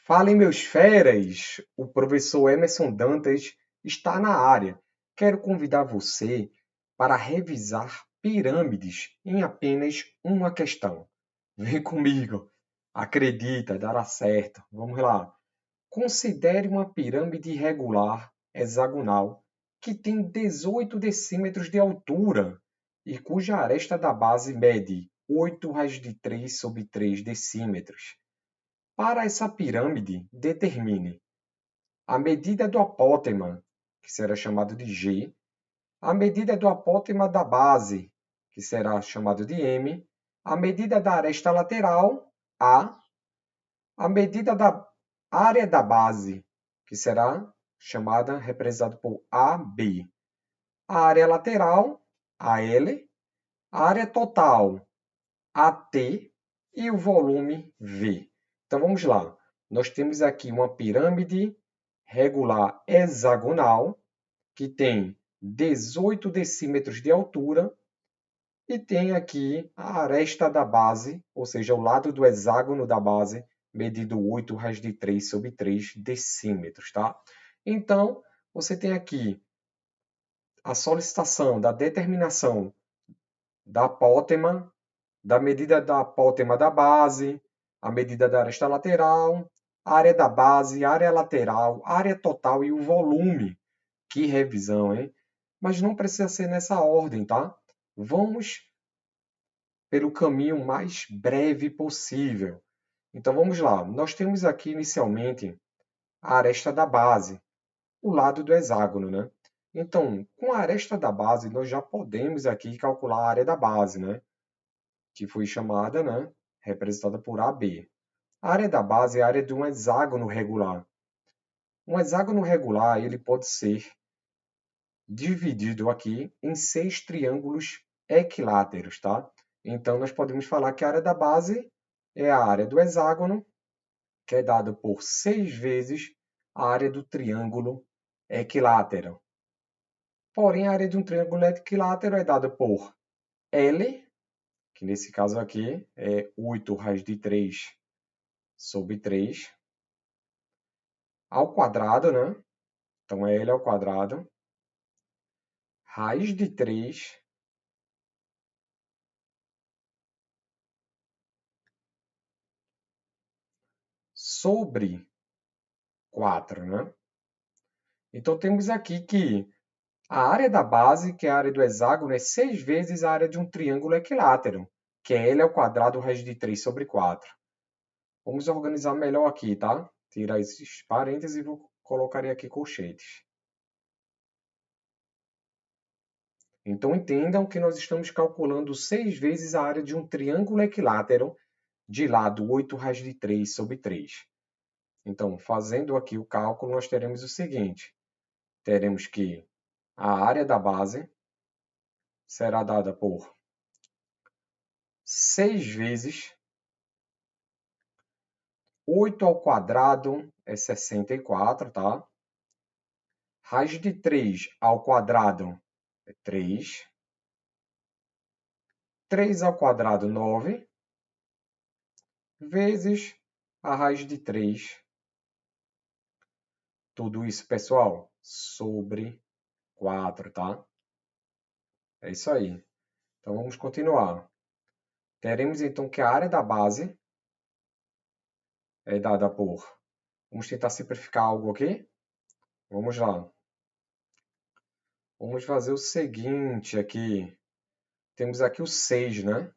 Falem, meus feras! O professor Emerson Dantas está na área. Quero convidar você para revisar pirâmides em apenas uma questão. Vem comigo. Acredita, dará certo. Vamos lá. Considere uma pirâmide irregular hexagonal que tem 18 decímetros de altura e cuja aresta da base mede 8 raiz de 3 sobre 3 decímetros. Para essa pirâmide, determine a medida do apótema, que será chamado de G, a medida do apótema da base, que será chamado de M, a medida da aresta lateral, a medida da área da base, que será chamada, representada por AB, a área lateral, AL, a área total, AT, e o volume V. Então vamos lá. Nós temos aqui uma pirâmide regular hexagonal que tem 18 decímetros de altura e tem aqui a aresta da base, ou seja, o lado do hexágono da base, medido 8 raiz de 3 sobre 3 decímetros, tá? Então, você tem aqui a solicitação da determinação da apótema, da medida da apótema da base, a medida da aresta lateral, a área da base, a área lateral, a área total e o volume. Que revisão, hein? Mas não precisa ser nessa ordem, tá? Vamos pelo caminho mais breve possível. Então vamos lá. Nós temos aqui inicialmente a aresta da base, o lado do hexágono, né? Então, com a aresta da base, nós já podemos aqui calcular a área da base, né? Que foi chamada, né? Representada por AB. A área da base é a área de um hexágono regular. Um hexágono regular ele pode ser dividido aqui em 6 triângulos equiláteros, tá? Então, nós podemos falar que a área da base é a área do hexágono, que é dada por 6 vezes a área do triângulo equilátero. Porém, a área de um triângulo equilátero é dada por L, que nesse caso aqui é 8 raiz de 3 sobre 3, ao quadrado, né? Então, é L ao quadrado, raiz de 3 sobre 4, né? Então, temos aqui que a área da base, que é a área do hexágono, é 6 vezes a área de um triângulo equilátero, que é L ao quadrado raiz de 3 sobre 4. Vamos organizar melhor aqui, tá? Tirar esses parênteses e vou colocar aqui colchetes. Então, entendam que nós estamos calculando 6 vezes a área de um triângulo equilátero de lado 8 raiz de 3 sobre 3. Então, fazendo aqui o cálculo, nós teremos o seguinte. Teremos que a área da base será dada por 6 vezes 8 ao quadrado é 64, tá? Raiz de 3 ao quadrado é 3. 3 ao quadrado, 9. Vezes a raiz de 3. Tudo isso, pessoal, sobre 4, tá? É isso aí. Então, vamos continuar. Teremos, então, que a área da base é dada por... Vamos tentar simplificar algo aqui? Vamos lá. Vamos fazer o seguinte aqui. Temos aqui o 6, né?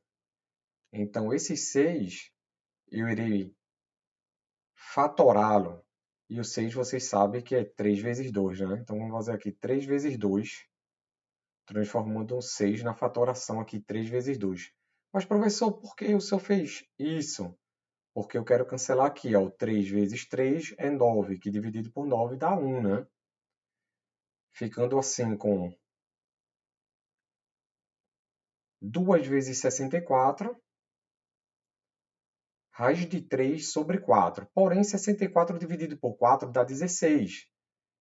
Então, esse 6, eu irei fatorá-lo. E o 6, vocês sabem que é 3 vezes 2, né? Então, vamos fazer aqui 3 vezes 2, transformando um 6 na fatoração aqui, 3 vezes 2. Mas, professor, por que o senhor fez isso? Porque eu quero cancelar aqui, ó, 3 vezes 3 é 9, que dividido por 9 dá 1, né? Ficando assim com 2 vezes 64, raiz de 3 sobre 4. Porém, 64 dividido por 4 dá 16.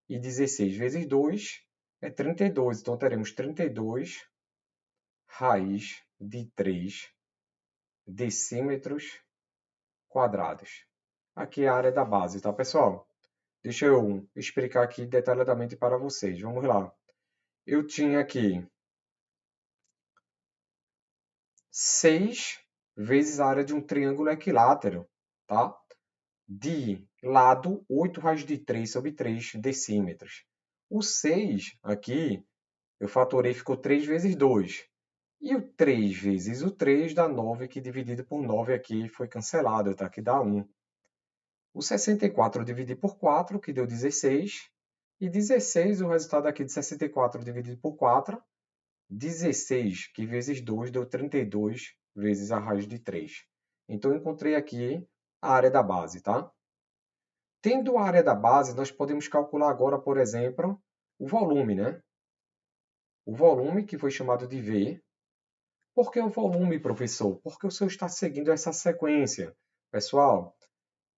E 16 vezes 2 é 32. Então, teremos 32 raiz de 3 decímetros quadrados. aqui a área da base, tá, pessoal? Deixa eu explicar aqui detalhadamente para vocês. Vamos lá. Eu tinha aqui 6 vezes a área de um triângulo equilátero, tá? De lado, 8 raios de 3 sobre 3 decímetros. O 6 aqui, eu fatorei, ficou 3 vezes 2. E o 3 vezes o 3 dá 9, que dividido por 9 aqui foi cancelado, tá? Que dá 1. O 64 eu dividi por 4, que deu 16. E 16, o resultado aqui de 64 dividido por 4, 16, que vezes 2 deu 32 vezes a raiz de 3. Então, eu encontrei aqui a área da base, tá? Tendo a área da base, nós podemos calcular agora, por exemplo, o volume, né? O volume, que foi chamado de V. Por que o volume, professor? Porque o senhor está seguindo essa sequência. Pessoal,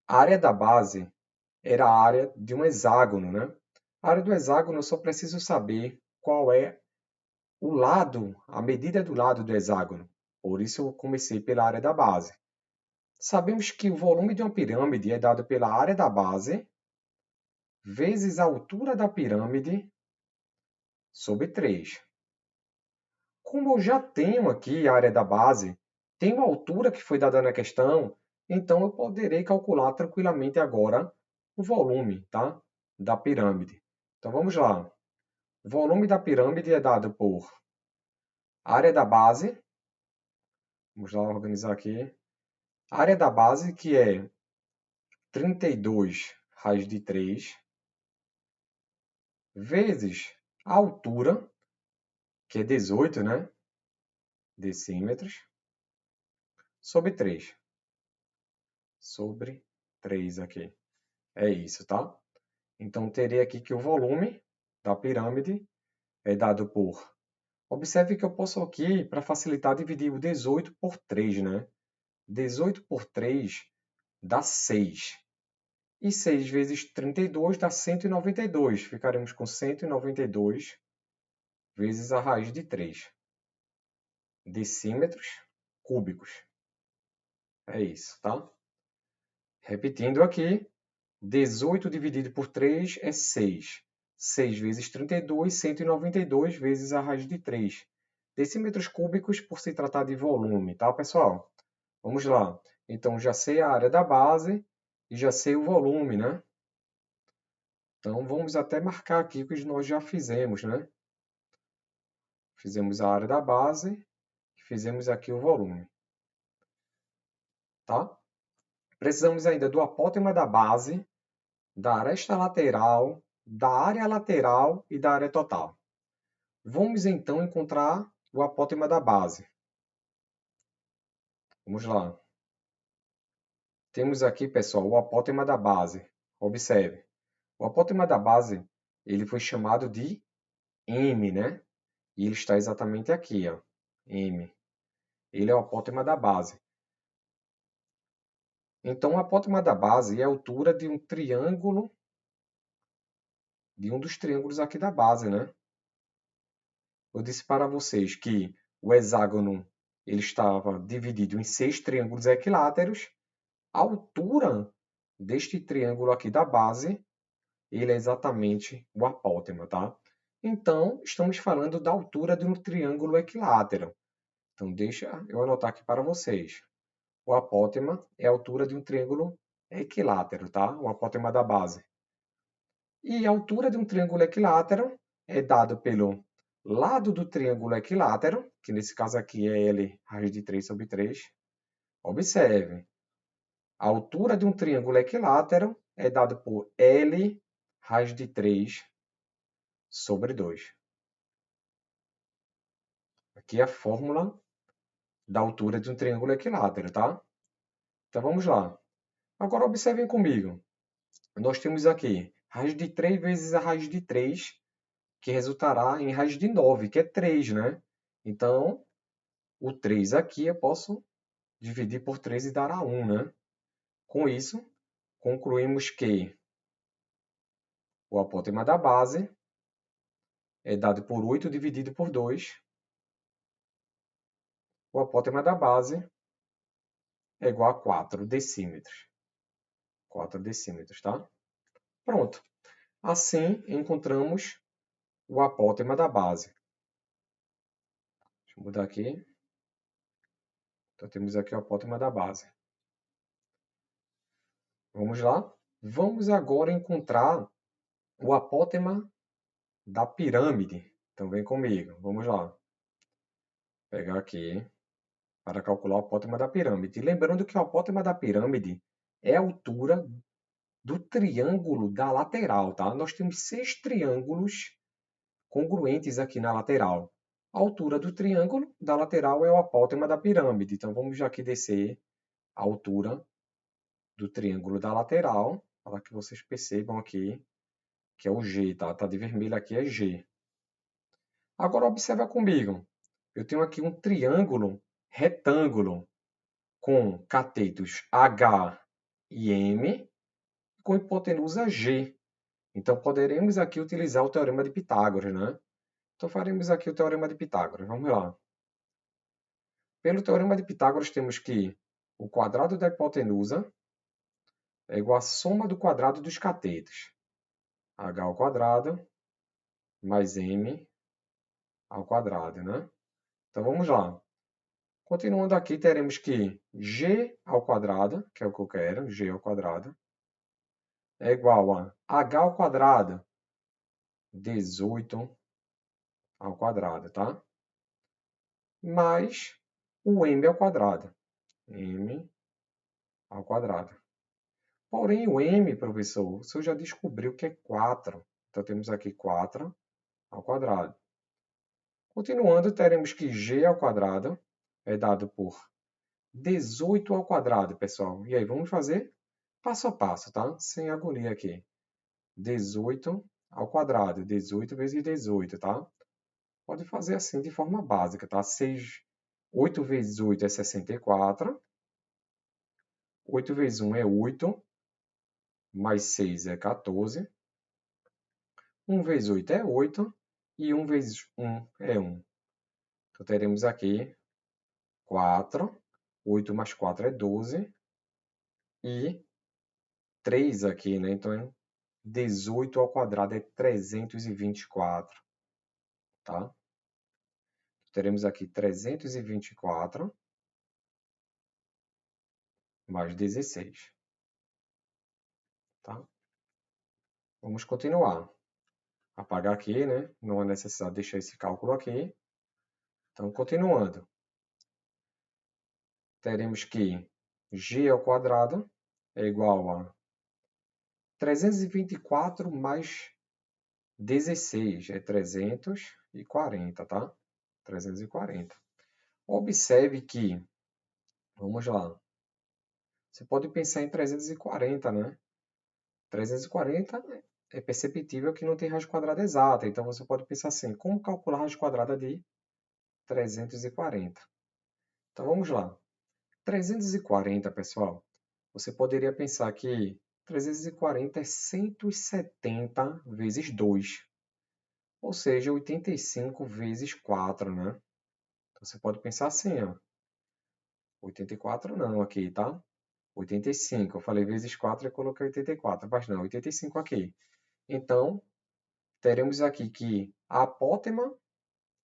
a área da base era a área de um hexágono, né? A área do hexágono eu só preciso saber qual é o lado, a medida do lado do hexágono. Por isso eu comecei pela área da base. Sabemos que o volume de uma pirâmide é dado pela área da base vezes a altura da pirâmide sobre 3. Como eu já tenho aqui a área da base, tenho a altura que foi dada na questão, então eu poderei calcular tranquilamente agora o volume, tá? Da pirâmide. Então vamos lá. O volume da pirâmide é dado por área da base. Vamos lá organizar aqui. A área da base, que é 32 raiz de 3, vezes a altura, que é 18, né? Decímetros, sobre 3. Sobre 3 aqui. É isso, tá? Então, teria aqui que o volume da pirâmide é dado por... Observe que eu posso aqui, para facilitar, dividir o 18 por 3, né? 18 por 3 dá 6. E 6 vezes 32 dá 192. Ficaremos com 192 vezes a raiz de 3 decímetros cúbicos. É isso, tá? Repetindo aqui, 18 dividido por 3 é 6. 6 vezes 32, 192 vezes a raiz de 3. Decímetros cúbicos por se tratar de volume, tá, pessoal? Vamos lá. Então, já sei a área da base e já sei o volume, né? Então, vamos até marcar aqui o que nós já fizemos, né? Fizemos a área da base e fizemos aqui o volume, tá? Precisamos ainda do apótema da base, da aresta lateral, da área lateral e da área total. Vamos então encontrar o apótema da base. Vamos lá. Temos aqui, pessoal, o apótema da base. Observe. O apótema da base, ele foi chamado de M, né? E ele está exatamente aqui, ó. M. Ele é o apótema da base. Então, o apótema da base é a altura de um triângulo, de um dos triângulos aqui da base, né? Eu disse para vocês que o hexágono ele estava dividido em 6 triângulos equiláteros. A altura deste triângulo aqui da base, ele é exatamente o apótema, tá? Então, estamos falando da altura de um triângulo equilátero. Então, deixa eu anotar aqui para vocês. O apótema é a altura de um triângulo equilátero, tá? O apótema da base. E a altura de um triângulo equilátero é dado pelo lado do triângulo equilátero, que nesse caso aqui é L raiz de 3 sobre 3. Observe, a altura de um triângulo equilátero é dada por L raiz de 3 sobre 2. Aqui é a fórmula da altura de um triângulo equilátero, tá? Então vamos lá. Agora observem comigo. Nós temos aqui raiz de 3 vezes a raiz de 3, que resultará em raiz de 9, que é 3, né? Então, o 3 aqui eu posso dividir por 3 e dar a 1, né? Com isso, concluímos que o apótema da base é dado por 8 dividido por 2. O apótema da base é igual a 4 decímetros. 4 decímetros, tá? Pronto. Assim, encontramos o apótema da base. Deixa eu mudar aqui. Então, temos aqui o apótema da base. Vamos lá? Vamos agora encontrar o apótema da pirâmide. Então, vem comigo. Vamos lá. Vou pegar aqui para calcular o apótema da pirâmide. Lembrando que o apótema da pirâmide é a altura do triângulo da lateral, tá? Nós temos 6 triângulos congruentes aqui na lateral. A altura do triângulo da lateral é o apótema da pirâmide. Então, vamos aqui descer a altura do triângulo da lateral, para que vocês percebam aqui que é o G, tá? Tá de vermelho aqui, é G. Agora, observa comigo. Eu tenho aqui um triângulo retângulo com catetos H e M, com hipotenusa G. Então, poderemos aqui utilizar o teorema de Pitágoras, né? Então, faremos aqui o teorema de Pitágoras. Vamos lá. Pelo teorema de Pitágoras, temos que o quadrado da hipotenusa é igual à soma do quadrado dos catetos. H ao quadrado mais M ao quadrado, né? Então, vamos lá. Continuando aqui, teremos que G ao quadrado, que é o que eu quero, G ao quadrado, é igual a H ao quadrado, 18 ao quadrado, tá? Mais o M ao quadrado, M ao quadrado. Porém, o M, professor, o senhor já descobriu que é 4. Então, temos aqui 4 ao quadrado. Continuando, teremos que G ao quadrado é dado por 18 ao quadrado, pessoal. E aí, vamos fazer passo a passo, tá? Sem agonia aqui. 18 ao quadrado. 18 vezes 18, tá? Pode fazer assim de forma básica, tá? 8 vezes 8 é 64. 8 vezes 1 é 8. Mais 6 é 14. 1 vezes 8 é 8. E 1 vezes 1 é 1. Então, teremos aqui 4. 8 mais 4 é 12. E 3 aqui, né? Então, 18 ao quadrado é 324, tá? Teremos aqui 324 mais 16, tá? Vamos continuar. Apagar aqui, né? Não é necessário deixar esse cálculo aqui. Então, continuando. Teremos que G ao quadrado é igual a 324 mais 16, é 340, tá? 340. Observe que, vamos lá, você pode pensar em 340, né? 340 é perceptível que não tem raiz quadrada exata, então você pode pensar assim, como calcular a raiz quadrada de 340? Então vamos lá. 340, pessoal, você poderia pensar que 340 é 170 vezes 2, ou seja, 85 vezes 4, né? Então, você pode pensar assim, ó. 84 não aqui, tá? 85. Eu falei vezes 4 e coloquei 84, mas não, 85 aqui. Então, teremos aqui que a apótema,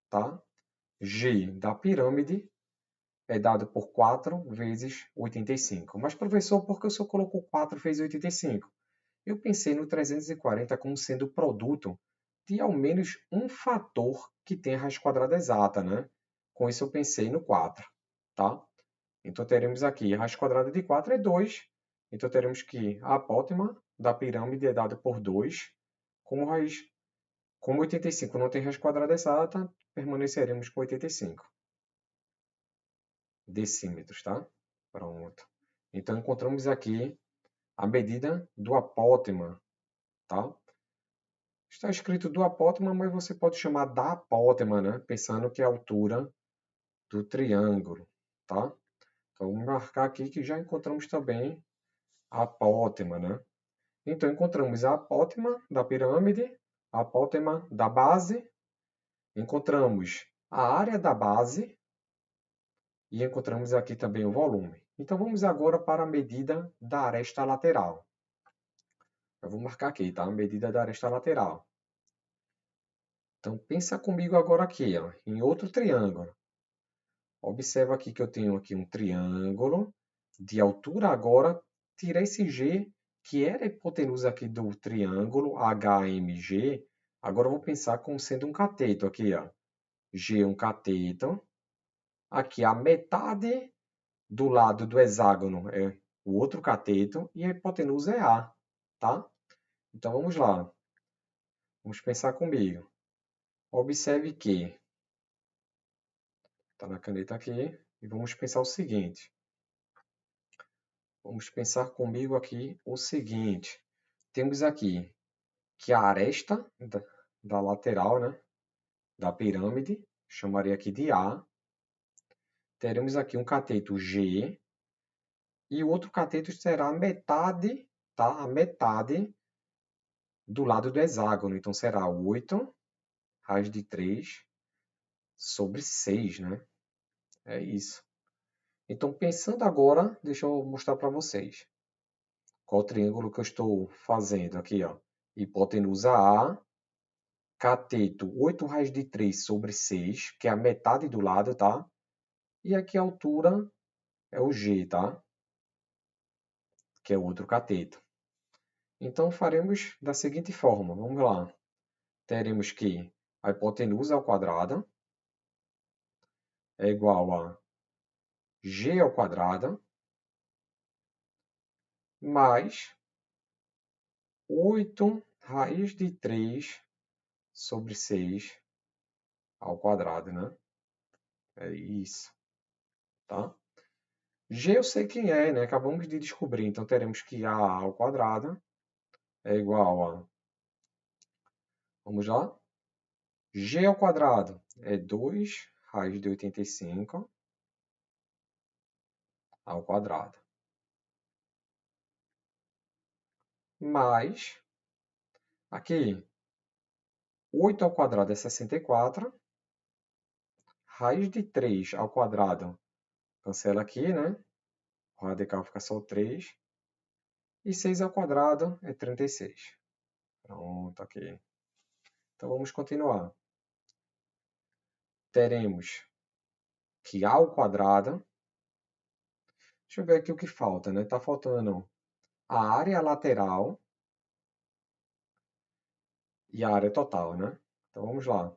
tá? G da pirâmide é dado por 4 vezes 85. Mas, professor, por que o senhor colocou 4 vezes 85? Eu pensei no 340 como sendo o produto de ao menos um fator que tem a raiz quadrada exata, né? Com isso eu pensei no 4, tá? Então teremos aqui a raiz quadrada de 4 é 2. Então teremos que a apótema da pirâmide é dada por 2. Como 85 não tem raiz quadrada exata, permaneceremos com 85 decímetros, tá? Pronto. Então encontramos aqui a medida do apótema, tá? Está escrito do apótema, mas você pode chamar da apótema, né? Pensando que é a altura do triângulo, tá? Então, vamos marcar aqui que já encontramos também a apótema, né? Então, encontramos a apótema da pirâmide, a apótema da base, encontramos a área da base e encontramos aqui também o volume. Então, vamos agora para a medida da aresta lateral. Eu vou marcar aqui, tá? A medida da aresta lateral. Então, pensa comigo agora aqui, ó, em outro triângulo. Observa aqui que eu tenho aqui um triângulo de altura agora. Tira esse G, que era a hipotenusa aqui do triângulo HMG. Agora eu vou pensar como sendo um cateto aqui, ó. G é um cateto. Aqui a metade do lado do hexágono é o outro cateto e a hipotenusa é A, tá? Então vamos lá. Vamos pensar comigo. Observe que está na caneta aqui e vamos pensar o seguinte. Vamos pensar comigo aqui o seguinte. Temos aqui que a aresta da lateral, né, da pirâmide, chamaria aqui de A. Teremos aqui um cateto G e o outro cateto será a metade, tá? A metade do lado do hexágono. Então será 8 raiz de 3 sobre 6, né? É isso. Então, pensando agora, deixa eu mostrar para vocês. Qual o triângulo que eu estou fazendo aqui, ó? Hipotenusa A, cateto 8 raiz de 3 sobre 6, que é a metade do lado, tá? E aqui a altura é o G, tá? Que é o outro cateto. Então, faremos da seguinte forma. Vamos lá. Teremos que a hipotenusa ao quadrado é igual a G ao quadrado mais 8 raiz de 3 sobre 6 ao quadrado, né? É isso, tá? G eu sei quem é, né? Acabamos de descobrir. Então, teremos que A ao quadrado é igual a... Vamos lá? G ao quadrado é 2 raiz de 85 ao quadrado. Mais, aqui, 8 ao quadrado é 64. Raiz de 3 ao quadrado, cancela aqui, né? O radical fica só 3. E 6 ao quadrado é 36. Pronto, aqui. Então, vamos continuar. Teremos que A ao quadrado... Deixa eu ver aqui o que falta, né? Está faltando a área lateral e a área total, né? Então, vamos lá.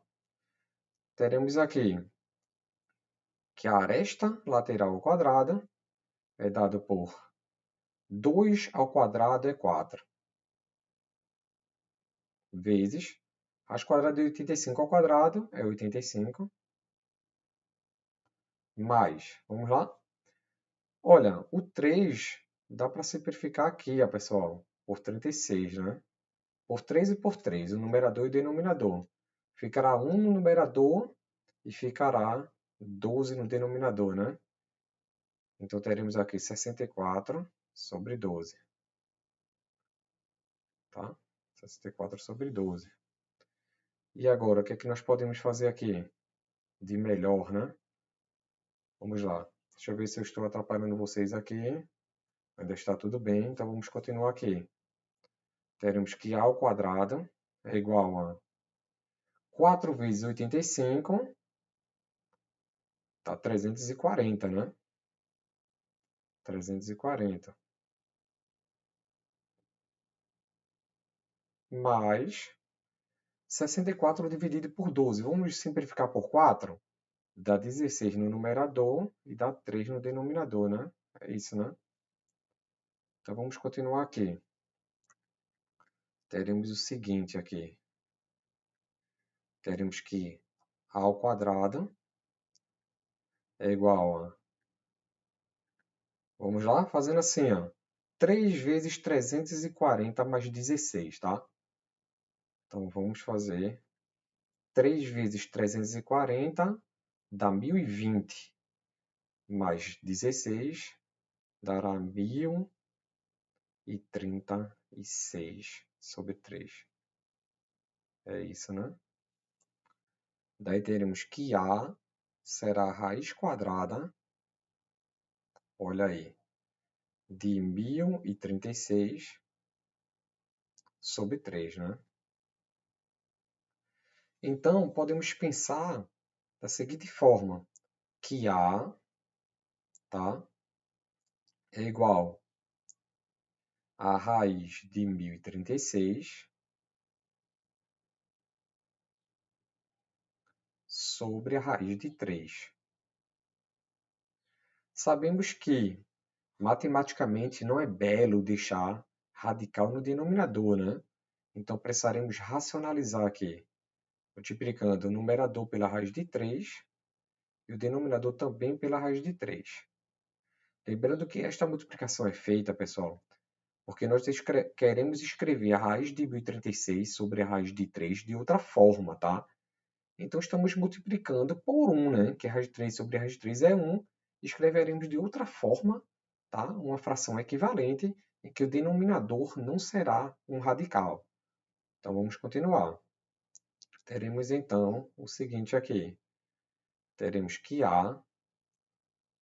Teremos aqui que a aresta lateral ao quadrado é dado por 2 ao quadrado é 4. Vezes raiz quadrada de 85 ao quadrado é 85. Mais, vamos lá? Olha, o 3 dá para simplificar aqui, ó, pessoal, por 36, né? Por 3 e por 3, o numerador e o denominador. Ficará 1 no numerador e ficará 12 no denominador, né? Então, teremos aqui 64 sobre 12. Tá? 64 sobre 12. E agora, o que é que nós podemos fazer aqui de melhor, né? Vamos lá. Deixa eu ver se eu estou atrapalhando vocês aqui. Ainda está tudo bem, então vamos continuar aqui. Teremos que A ao quadrado é igual a 4 vezes 85, tá 340, né? 340. Mais 64 dividido por 12. Vamos simplificar por 4? Dá 16 no numerador e dá 3 no denominador, né? É isso, né? Então vamos continuar aqui. Teremos o seguinte aqui. Teremos que A ao quadrado é igual a... Vamos lá? Fazendo assim, ó. 3 vezes 340 mais 16, tá? Então, vamos fazer 3 vezes 340 dá 1020, mais 16 dará 1036 sobre 3. É isso, né? Daí teremos que A será a raiz quadrada, olha aí, de 1036 sobre 3, né? Então, podemos pensar da seguinte forma, que A, tá, é igual a raiz de 1036 sobre a raiz de 3. Sabemos que, matematicamente, não é belo deixar radical no denominador, né? Então, precisaremos racionalizar aqui, multiplicando o numerador pela raiz de 3 e o denominador também pela raiz de 3. Lembrando que esta multiplicação é feita, pessoal, porque nós queremos escrever a raiz de 1036 sobre a raiz de 3 de outra forma, tá? Então, estamos multiplicando por 1, né? Que a raiz de 3 sobre a raiz de 3 é 1. Escreveremos de outra forma, tá? Uma fração equivalente, em que o denominador não será um radical. Então, vamos continuar. Teremos, então, o seguinte aqui. Teremos que A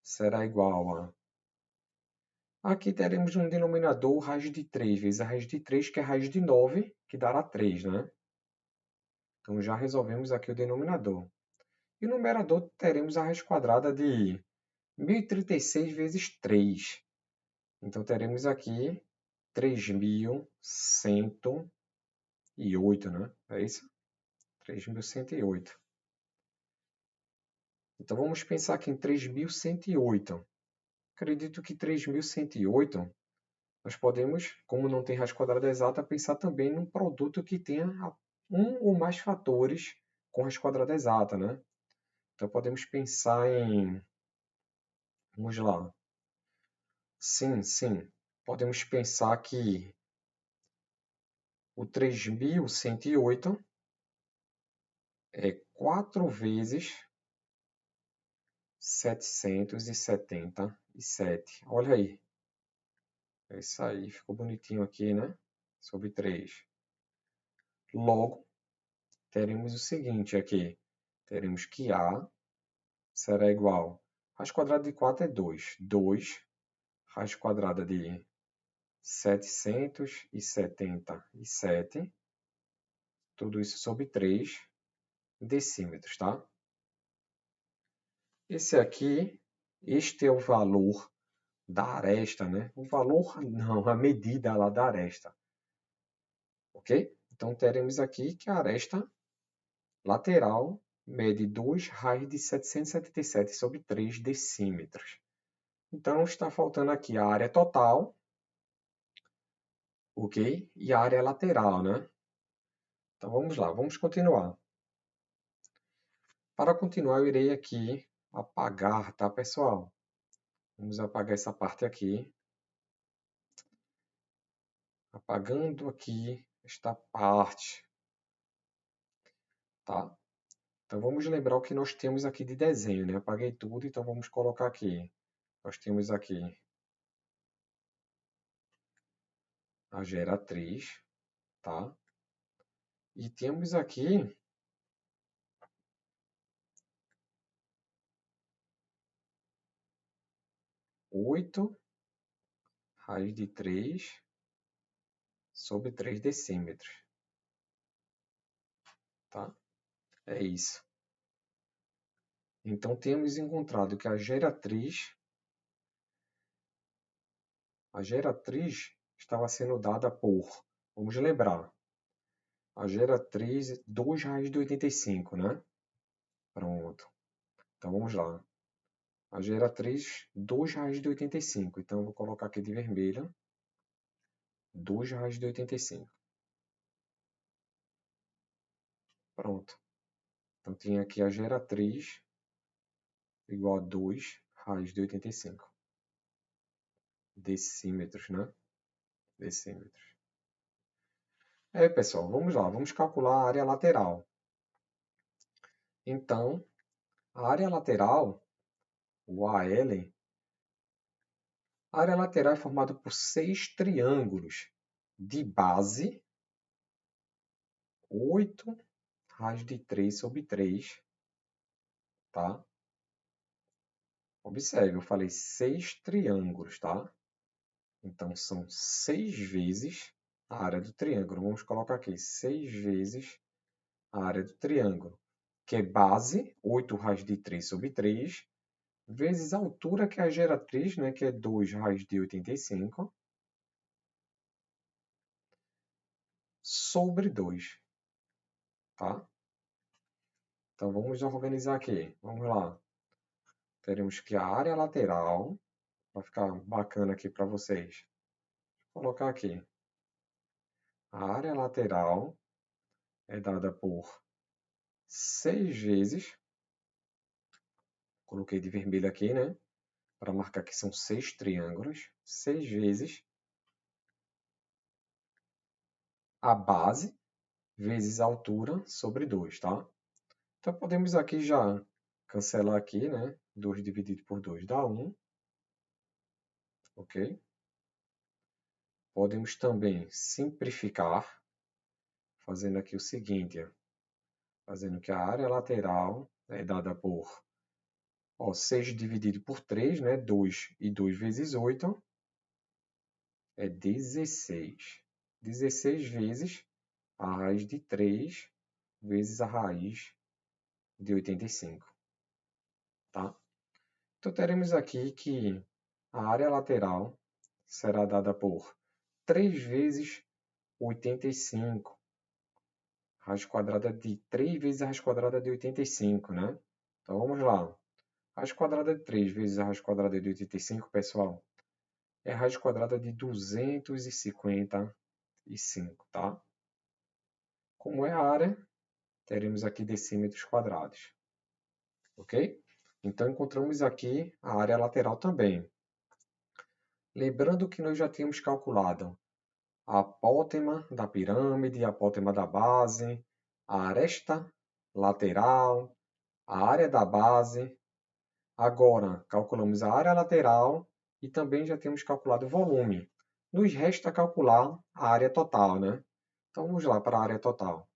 será igual a... Aqui teremos um denominador raiz de 3 vezes a raiz de 3, que é a raiz de 9, que dará 3, né? Então, já resolvemos aqui o denominador. E no numerador teremos a raiz quadrada de 1036 vezes 3. Então, teremos aqui 3.108, né? É isso? 3.108. Então, vamos pensar aqui em 3.108. Acredito que 3.108, nós podemos, como não tem raiz quadrada exata, pensar também num produto que tenha um ou mais fatores com raiz quadrada exata, né? Então, podemos pensar em... Vamos lá. Sim, sim. Podemos pensar que o 3.108 é 4 vezes 777. Olha aí. É isso aí. Ficou bonitinho aqui, né? Sobre 3. Logo, teremos o seguinte aqui. Teremos que A será igual... Raiz quadrada de 4 é 2. 2. Raiz quadrada de 777. Tudo isso sobre 3 decímetros, tá? Este é o valor da aresta, né? O valor, não, a medida lá da aresta. Ok? Então, teremos aqui que a aresta lateral mede 2 raiz de 777 sobre 3 decímetros. Então, está faltando aqui a área total, ok? E a área lateral, né? Então, vamos lá, vamos continuar. Para continuar, eu irei aqui apagar, tá, pessoal? Vamos apagar essa parte aqui. Apagando aqui esta parte, tá? Então vamos lembrar o que nós temos aqui de desenho, né? Apaguei tudo, então vamos colocar aqui. Nós temos aqui a geratriz, tá? E temos aqui 8 raiz de 3 sobre 3 decímetros, tá? É isso. Então temos encontrado que a geratriz estava sendo dada por, vamos lembrar, a geratriz 2 raiz de 85, né? Pronto. Então vamos lá. A geratriz 2 raiz de 85. Então eu vou colocar aqui de vermelho 2 raiz de 85. Pronto. Então tinha aqui a geratriz igual a 2 raiz de 85. Decímetros, né? Decímetros. Pessoal, vamos lá. Vamos calcular a área lateral. Então, a área lateral, o AL, a área lateral é formada por 6 triângulos de base 8 raiz de 3 sobre 3, tá? Observe, eu falei 6 triângulos, tá? Então, são 6 vezes a área do triângulo. Vamos colocar aqui 6 vezes a área do triângulo, que é base, 8 raiz de 3 sobre 3, vezes a altura, que é a geratriz, né, que é 2 raiz de 85, sobre 2, tá? Então, vamos organizar aqui. Vamos lá. Teremos que a área lateral, vai ficar bacana aqui para vocês. Vou colocar aqui. A área lateral é dada por 6 vezes, coloquei de vermelho aqui, né? Para marcar que são 6 triângulos. 6 vezes a base vezes a altura sobre 2, tá? Então, podemos aqui já cancelar aqui, né? 2 dividido por 2 dá 1, ok? Podemos também simplificar, fazendo aqui o seguinte, ó, fazendo que a área lateral é dada por 6 dividido por 3, né? 2 e 2 vezes 8 é 16. 16 vezes a raiz de 3 vezes a raiz de 85, tá? Então, teremos aqui que a área lateral será dada por 3 vezes 85, raiz quadrada de 3 vezes a raiz quadrada de 85, né? Então, vamos lá. Raiz quadrada de 3 vezes a raiz quadrada de 85, pessoal, é a raiz quadrada de 255, tá? Como é a área, teremos aqui decímetros quadrados, ok? Então, encontramos aqui a área lateral também. Lembrando que nós já tínhamos calculado a apótema da pirâmide, a apótema da base, a aresta lateral, a área da base. Agora, calculamos a área lateral e também já temos calculado o volume. Nos resta calcular a área total, né? Então, vamos lá para a área total.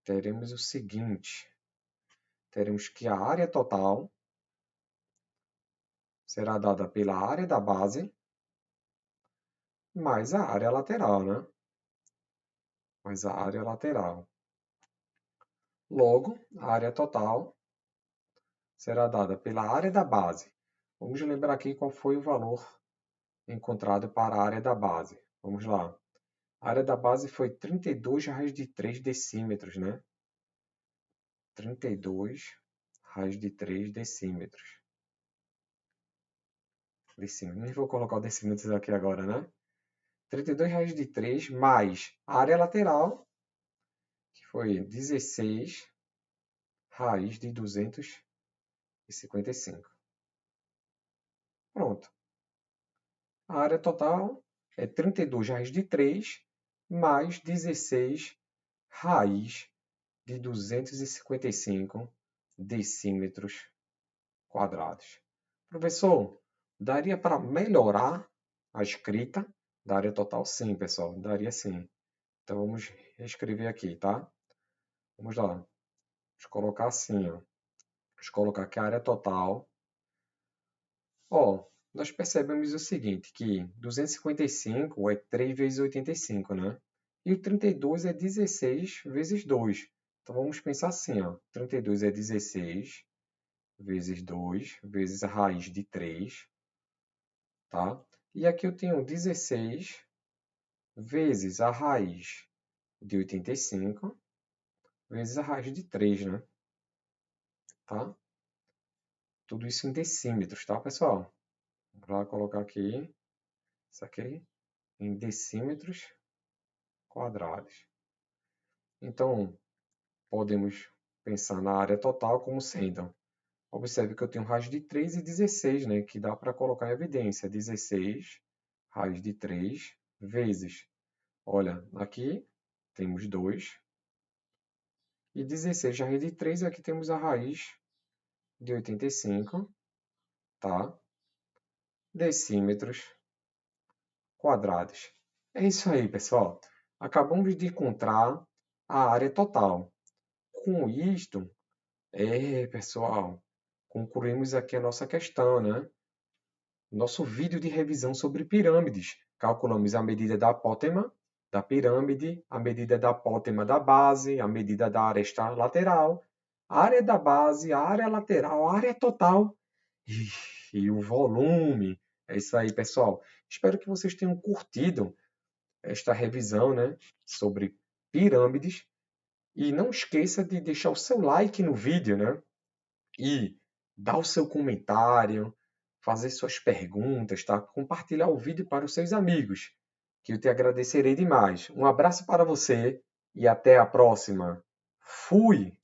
Teremos o seguinte. Teremos que a área total será dada pela área da base mais a área lateral, né? Mais a área lateral. Logo, a área total será dada pela área da base. Vamos lembrar aqui qual foi o valor encontrado para a área da base. Vamos lá. A área da base foi 32 raiz de 3 decímetros, né? 32 raiz de 3 decímetros. Nem vou colocar o decímetros aqui agora, né? 32 raiz de 3 mais a área lateral, que foi 16 raiz de 255. Pronto. A área total é 32 raiz de 3 mais 16 raiz de 255 decímetros quadrados. Professor, daria para melhorar a escrita da área total? Sim, pessoal, daria sim. Então, vamos reescrever aqui, tá? Vamos lá. Vamos colocar assim, ó. Vamos colocar que a área total... Ó, nós percebemos o seguinte, que 255 é 3 vezes 85, né? E o 32 é 16 vezes 2. Então, vamos pensar assim, ó. 32 é 16 vezes 2 vezes a raiz de 3, tá? E aqui eu tenho 16 vezes a raiz de 85 vezes a raiz de 3, né? Tá? Tudo isso em decímetros, tá, pessoal? Vou colocar aqui, isso aqui, em decímetros quadrados. Então, podemos pensar na área total como sendo, observe que eu tenho raiz de 3 e 16, né, que dá para colocar em evidência. 16 raiz de 3 vezes, olha, aqui temos 2, e 16 raiz de 3, e aqui temos a raiz de 85, tá? Decímetros quadrados. É isso aí, pessoal. Acabamos de encontrar a área total. Com isto, pessoal, concluímos aqui a nossa questão, né? Nosso vídeo de revisão sobre pirâmides. Calculamos a medida da apótema da pirâmide, a medida da apótema da base, a medida da aresta lateral, a área da base, a área lateral, a área total e o volume. É isso aí, pessoal. Espero que vocês tenham curtido esta revisão, né, sobre pirâmides. E não esqueça de deixar o seu like no vídeo, né? E dar o seu comentário, fazer suas perguntas, tá? Compartilhar o vídeo para os seus amigos, que eu te agradecerei demais. Um abraço para você e até a próxima. Fui!